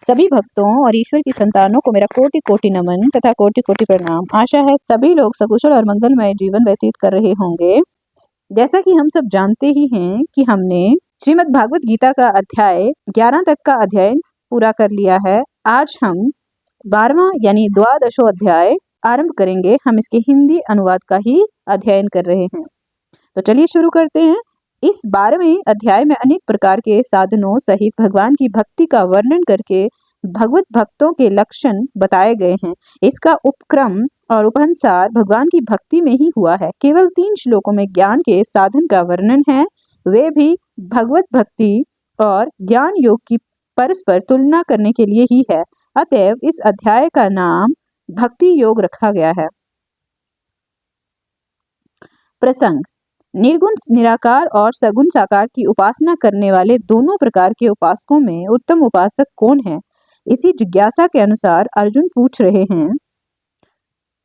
सभी भक्तों और ईश्वर की संतानों को मेरा कोटि कोटि नमन तथा कोटि कोटि प्रणाम। आशा है सभी लोग सकुशल और मंगलमय जीवन व्यतीत कर रहे होंगे। जैसा कि हम सब जानते ही हैं कि हमने श्रीमद् भागवत गीता का अध्याय 11 तक का अध्ययन पूरा कर लिया है। आज हम 12वां यानी द्वादशो अध्याय आरंभ करेंगे। हम इसके हिंदी अनुवाद का ही अध्ययन कर रहे हैं। तो चलिए शुरू करते हैं। इस 12वें अध्याय में अनेक प्रकार के साधनों सहित भगवान की भक्ति का वर्णन करके भगवत भक्तों के लक्षण बताए गए हैं। इसका उपक्रम और उपसंहार भगवान की भक्ति में ही हुआ है। केवल 3 श्लोकों में ज्ञान के साधन का वर्णन है, वे भी भगवत भक्ति और ज्ञान योग की परस्पर तुलना करने के लिए ही है। अतएव इस अध्याय का नाम भक्ति योग रखा गया है। प्रसंग: निर्गुण निराकार और सगुण साकार की उपासना करने वाले दोनों प्रकार के उपासकों में उत्तम उपासक कौन है? इसी जिज्ञासा के अनुसार अर्जुन पूछ रहे हैं।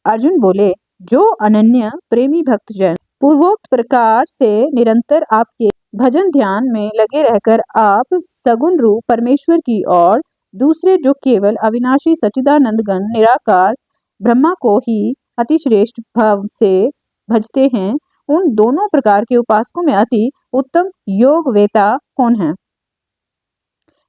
अर्जुन बोले, जो अनन्य प्रेमी भक्तजन पूर्वोक्त प्रकार से निरंतर आपके भजन ध्यान में लगे रहकर आप सगुण रूप परमेश्वर की और दूसरे जो केवल अविनाशी सच्चिदानंद घन निराकार ब्रह्मा को ही अतिश्रेष्ठ भाव से भजते हैं, उन दोनों प्रकार के उपासकों में अति उत्तम योग वेता कौन है?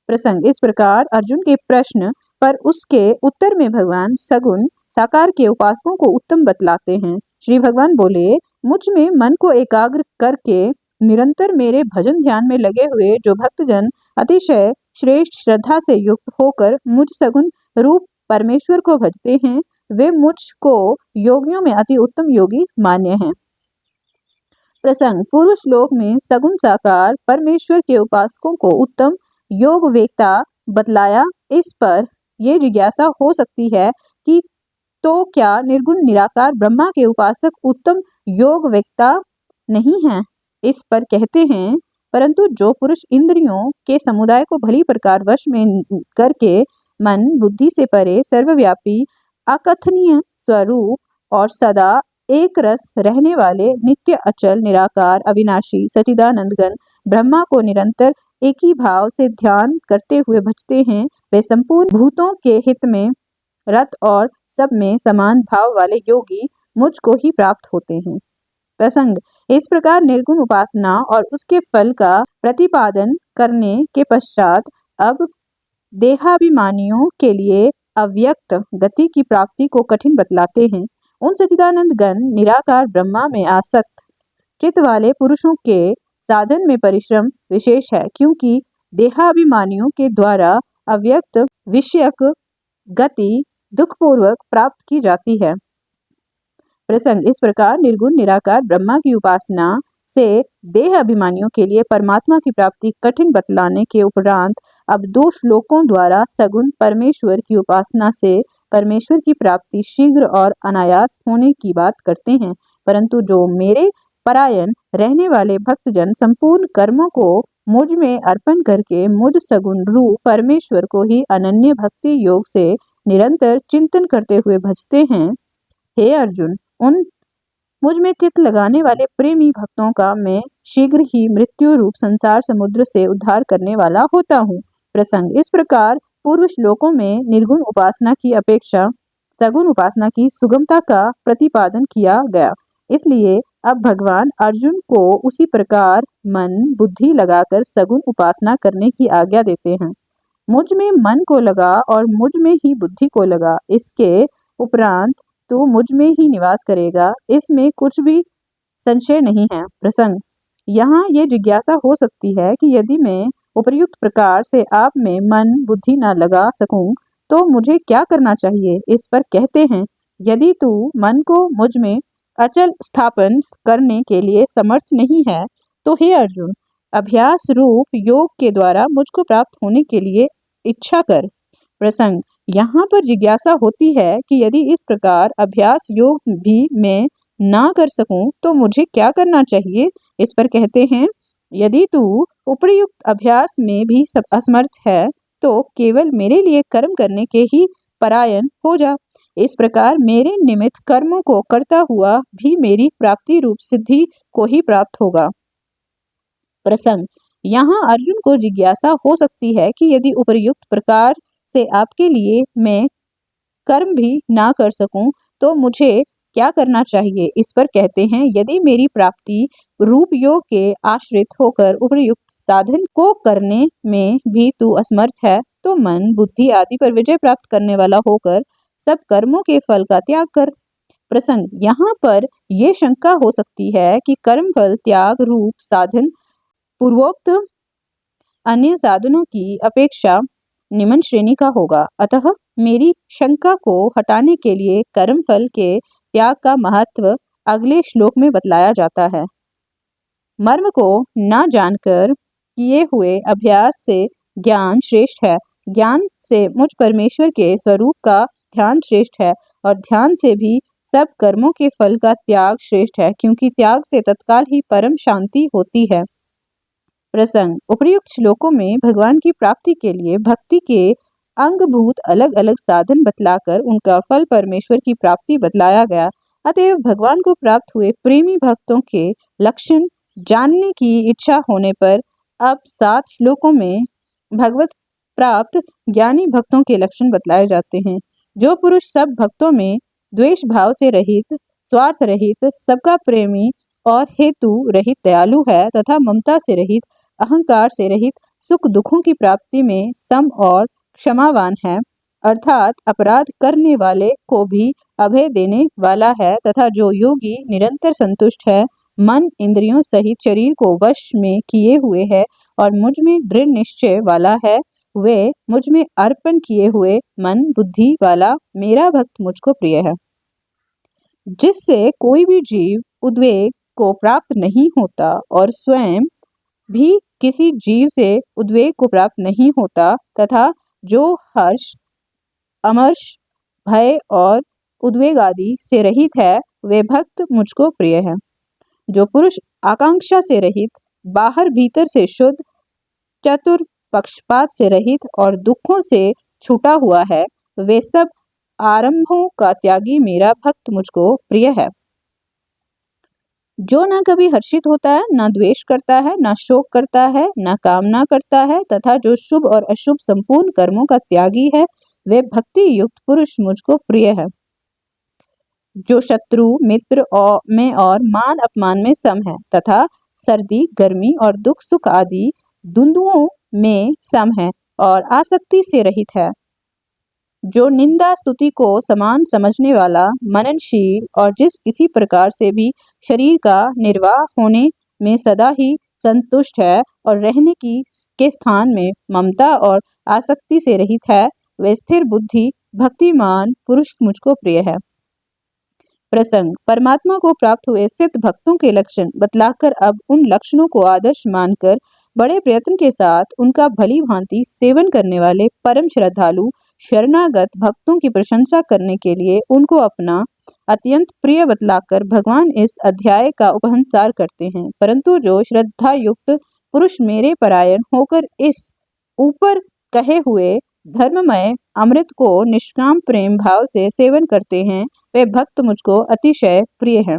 प्रसंग: इस प्रकार अर्जुन के प्रश्न पर उसके उत्तर में भगवान सगुण साकार के उपासकों को उत्तम बतलाते हैं। श्री भगवान बोले, मुझ में मन को एकाग्र करके निरंतर मेरे भजन ध्यान में लगे हुए जो भक्तजन अतिशय श्रेष्ठ श्रद्धा से युक्त होकर मुझ सगुण रूप परमेश्वर को भजते हैं, वे मुझ को योगियों में अति उत्तम योगी मान्य हैं। प्रसंग: पूर्व श्लोक में सगुण साकार परमेश्वर के उपासकों को उत्तम योग वेत्ता बतलाया। इस पर यह जिज्ञासा हो सकती है कि तो क्या निर्गुण निराकार ब्रह्मा के उपासक उत्तम योग वेत्ता नहीं हैं? इस पर कहते हैं, परंतु जो पुरुष इंद्रियों के समुदाय को भली प्रकार वश में करके मन बुद्धि से परे सर्वव्यापी अकथनीय स्वरूप और सदा एक रस रहने वाले नित्य अचल निराकार अविनाशी सच्चिदानंद घन ब्रह्मा को निरंतर एक ही भाव से ध्यान करते हुए भजते हैं, वे संपूर्ण भूतों के हित में रत और सब में समान भाव वाले योगी मुझ को ही प्राप्त होते हैं। प्रसंग: इस प्रकार निर्गुण उपासना और उसके फल का प्रतिपादन करने के पश्चात अब देहाभिमानियों के लिए अव्यक्त गति की प्राप्ति को कठिन बतलाते हैं। उन सच्चिदानंद घन निराकार ब्रह्मा में आसक्त चित्त वाले पुरुषों के साधन में परिश्रम विशेष है, क्योंकि देहाभिमानियों के द्वारा अव्यक्त विषयक गति दुखपूर्वक प्राप्त की जाती है। प्रसंग: इस प्रकार निर्गुण निराकार ब्रह्मा की उपासना से देह अभिमानियों के लिए परमात्मा की प्राप्ति कठिन बतलाने के उपरांत अब 2 श्लोकों द्वारा सगुण परमेश्वर की उपासना से परमेश्वर की प्राप्ति शीघ्र और अनायास होने की बात करते हैं। परंतु जो मेरे परायण रहने वाले भक्तजन संपूर्ण कर्मों को मुझ में अर्पण करके मुझ सगुण रूप परमेश्वर को ही अनन्य भक्ति योग से निरंतर चिंतन करते हुए भजते हैं, हे अर्जुन, उन मुझ में चित्त लगाने वाले प्रेमी भक्तों का मैं शीघ्र ही मृत्यु रूप संसार समुद्र से उद्धार करने वाला होता हूँ। प्रसंग: इस प्रकार पूर्व श्लोकों में निर्गुण उपासना की अपेक्षा सगुण उपासना की सुगमता का प्रतिपादन किया गया, इसलिए अब भगवान अर्जुन को उसी प्रकार मन बुद्धि लगाकर सगुण उपासना करने की आज्ञा देते हैं। मुझ में मन को लगा और मुझ में ही बुद्धि को लगा, इसके उपरांत तो मुझ में ही निवास करेगा, इसमें कुछ भी संशय नहीं है। प्रसंग: यहाँ ये जिज्ञासा हो सकती है कि यदि मैं उपर्युक्त प्रकार से आप में मन बुद्धि न लगा सकूं तो मुझे क्या करना चाहिए? इस पर कहते हैं, यदि तू मन को मुझ में अचल स्थापन करने के लिए समर्थ नहीं है तो हे अर्जुन, अभ्यास रूप योग के द्वारा मुझको प्राप्त होने के लिए इच्छा कर। प्रसंग: यहाँ पर जिज्ञासा होती है कि यदि इस प्रकार अभ्यास योग भी मैं ना कर सकूं तो मुझे क्या करना चाहिए? इस पर कहते हैं, यदि तू उपयुक्त अभ्यास में भी सब असमर्थ है तो केवल मेरे लिए कर्म करने के ही परायण हो जा। इस प्रकार मेरे निमित्त कर्मों को करता हुआ भी मेरी प्राप्ति रूप सिद्धि को ही प्राप्त होगा। प्रसंग: यहाँ अर्जुन को जिज्ञासा हो सकती है कि यदि उपर्युक्त प्रकार से आपके लिए मैं कर्म भी ना कर सकूं तो मुझे क्या करना चाहिए? इस पर कहते हैं, यदि मेरी प्राप्ति रूप योग के आश्रित होकर उपयुक्त साधन को करने में भी तू असमर्थ है तो मन बुद्धि आदि पर विजय प्राप्त करने वाला होकर सब कर्मों के फल का त्याग कर। प्रसंग, यहाँ पर यह शंका हो सकती है कि कर्म फल त्याग रूप साधन पूर्वोक्त अन्य साधनों की अपेक्षा निम्न श्रेणी का होगा। अतः मेरी शंका को हटाने के लिए कर्म फल के त्याग का महत्व अगले श्लोक में बतलाया जाता है। मर्म को न जानकर किए हुए अभ्यास से ज्ञान श्रेष्ठ है, ज्ञान से मुझ परमेश्वर के स्वरूप का ध्यान श्रेष्ठ है और ध्यान से भी सब कर्मों के फल का त्याग श्रेष्ठ है, क्योंकि त्याग से तत्काल ही परम शांति होती है। प्रसंग, उपर्युक्त श्लोकों में भगवान की प्राप्ति के लिए भक्ति के अंगभूत अलग अलग साधन बतलाकर उनका फल परमेश्वर की प्राप्ति बतलाया गया। अतएव भगवान को प्राप्त हुए प्रेमी भक्तों के लक्षण जानने की इच्छा होने पर अब 7 श्लोकों में भगवत प्राप्त ज्ञानी भक्तों के लक्षण बतलाए जाते हैं। जो पुरुष सब भक्तों में द्वेष भाव से रहित, स्वार्थ रहित, सबका प्रेमी और हेतु रहित दयालु है तथा ममता से रहित, अहंकार से रहित, सुख दुखों की प्राप्ति में सम और क्षमावान है, अर्थात अपराध करने वाले को भी अभय देने वाला है, तथा जो योगी निरंतर संतुष्ट है, मन इंद्रियों सहित शरीर को वश में किए हुए है और मुझ में दृढ़ निश्चय वाला है, वे मुझ में अर्पण किए हुए मन बुद्धि वाला मेरा भक्त मुझको प्रिय है। जिससे कोई भी जीव उद्वेग को प्राप्त नहीं होता और स्वयं भी किसी जीव से उद्वेग को प्राप्त नहीं होता, तथा जो हर्ष, अमर्ष, भय और उद्वेग आदि से रहित है, वे भक्त मुझको प्रिय है। जो पुरुष आकांक्षा से रहित, बाहर भीतर से शुद्ध, चतुर, पक्षपात से रहित और दुखों से छूटा हुआ है, वे सब आरंभों का त्यागी मेरा भक्त मुझको प्रिय है। जो न कभी हर्षित होता है, न द्वेष करता है, न शोक करता है, न कामना करता है, तथा जो शुभ और अशुभ संपूर्ण कर्मों का त्यागी है, वे भक्ति युक्त पुरुष मुझको प्रिय है। जो शत्रु मित्र में और मान अपमान में सम है, तथा सर्दी गर्मी और दुख सुख आदि द्वंद्वों में सम है और आसक्ति से रहित है। जो निंदा स्तुति को समान समझने वाला, मननशील और जिस किसी प्रकार से भी शरीर का निर्वाह होने में सदा ही संतुष्ट है और रहने की के स्थान में ममता और आसक्ति से रहित है, वे स्थिर बुद्धि भक्तिमान पुरुष मुझको प्रिय है। प्रसंग, परमात्मा को प्राप्त हुए सिद्ध भक्तों के लक्षण बतलाकर अब उन लक्षणों को आदर्श मानकर बड़े प्रयत्न के साथ उनका भली भांति सेवन करने वाले परम श्रद्धालु शरणागत भक्तों की प्रशंसा करने के लिए उनको अपना अत्यंत प्रिय बतलाकर भगवान इस अध्याय का उपसंहार करते हैं। परंतु जो श्रद्धा युक्त पुरुष मेरे परायण होकर इस ऊपर कहे हुए धर्ममय अमृत को निष्काम प्रेम भाव से सेवन करते हैं, वे भक्त मुझको अतिशय प्रिय हैं।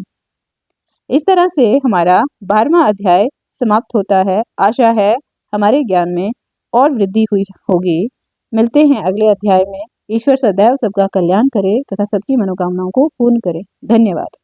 इस तरह से हमारा 12वां अध्याय समाप्त होता है। आशा है हमारे ज्ञान में और वृद्धि हुई होगी। मिलते हैं अगले अध्याय में। ईश्वर सदैव सबका कल्याण करे तथा सबकी मनोकामनाओं को पूर्ण करे। धन्यवाद।